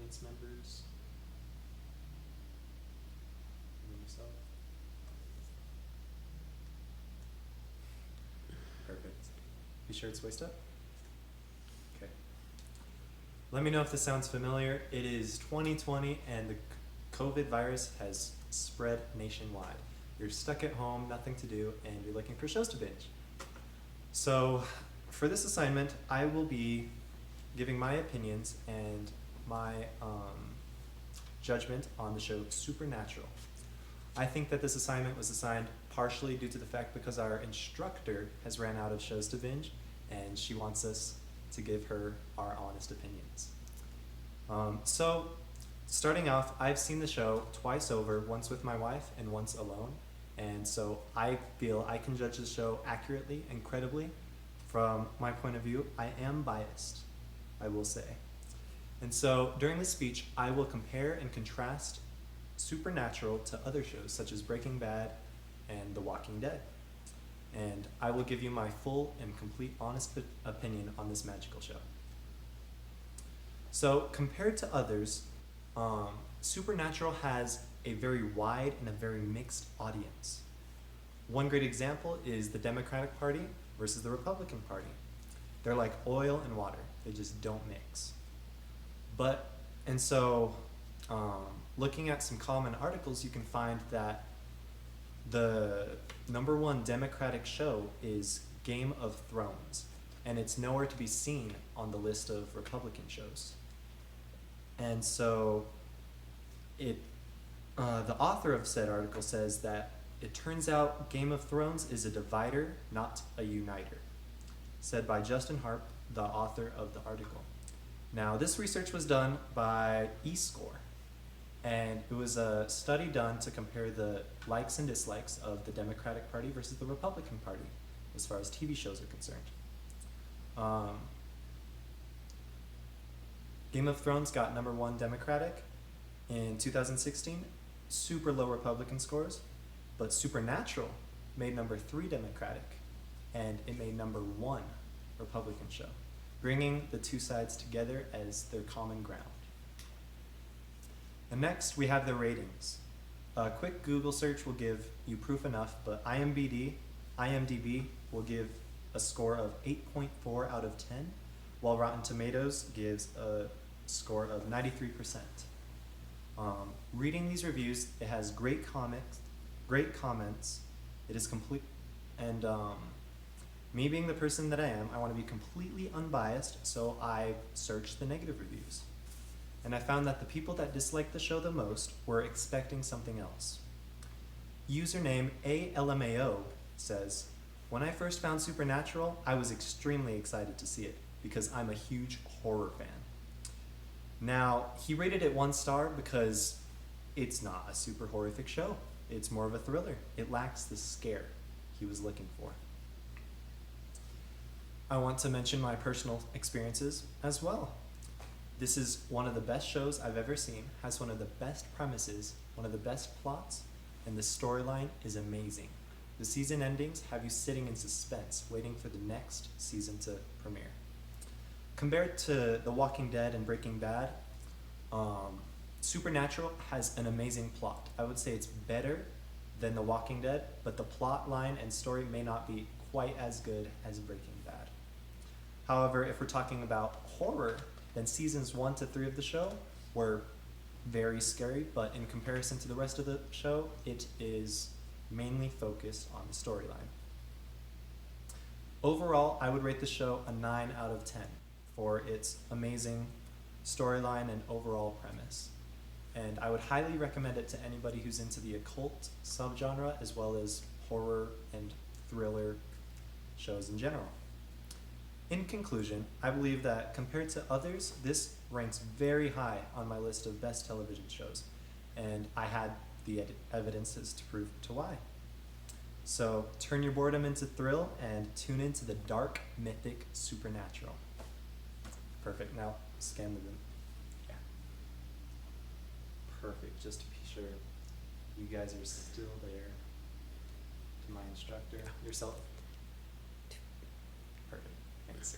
audience members? And yourself? Perfect. You sure it's waist up? Okay. Let me know if this sounds familiar. It is 2020 and the COVID virus has spread nationwide. You're stuck at home, nothing to do, and you're looking for shows to binge. So, for this assignment, I will be giving my opinions and my judgment on the show Supernatural. I think that this assignment was assigned partially due to the fact because our instructor has ran out of shows to binge and she wants us to give her our honest opinions. So, starting off, I've seen the show twice over, once with my wife and once alone. And so I feel I can judge the show accurately and credibly. From my point of view, I am biased, I will say. And so during this speech, I will compare and contrast Supernatural to other shows such as Breaking Bad and The Walking Dead. And I will give you my full and complete honest opinion on this magical show. So compared to others, Supernatural has a very wide and a very mixed audience. One great example is the Democratic Party versus the Republican Party. They're like oil and water. They just don't mix. Looking at some common articles, you can find that the number one Democratic show is Game of Thrones, and it's nowhere to be seen on the list of Republican shows. And so the author of said article says that it turns out Game of Thrones is a divider, not a uniter. Said by Justin Harp, the author of the article. Now, this research was done by eScore, and it was a study done to compare the likes and dislikes of the Democratic Party versus the Republican Party as far as TV shows are concerned. Game of Thrones got number one Democratic in 2016, super low Republican scores, but Supernatural made number 3 Democratic, and it made number 1 Republican show, bringing the two sides together as their common ground. And next, we have the ratings. A quick Google search will give you proof enough, but IMDb will give a score of 8.4 out of 10, while Rotten Tomatoes gives a score of 93%. Reading these reviews, it has great comments. It is complete, and me being the person that I am, I want to be completely unbiased, so I searched the negative reviews. And I found that the people that disliked the show the most were expecting something else. Username ALMAO says, "When I first found Supernatural, I was extremely excited to see it because I'm a huge horror fan." Now, he rated it 1 star because it's not a super horrific show. It's more of a thriller. It lacks the scare he was looking for. I want to mention my personal experiences as well. This is one of the best shows I've ever seen, has one of the best premises, one of the best plots, and the storyline is amazing. The season endings have you sitting in suspense, waiting for the next season to premiere. Compared to The Walking Dead and Breaking Bad, Supernatural has an amazing plot. I would say it's better than The Walking Dead, but the plot line and story may not be quite as good as Breaking Bad. However, if we're talking about horror, then seasons 1 to 3 of the show were very scary, but in comparison to the rest of the show, it is mainly focused on the storyline. Overall, I would rate the show a 9 out of 10 for its amazing storyline and overall premise. And I would highly recommend it to anybody who's into the occult subgenre as well as horror and thriller shows in general. In conclusion, I believe that compared to others, this ranks very high on my list of best television shows, and I had the evidences to prove to why. So turn your boredom into thrill and tune into the dark, mythic Supernatural. Perfect. Now scan the room. Yeah. Perfect. Just to be sure you guys are still there. To my instructor. Yourself. Perfect. Thanks.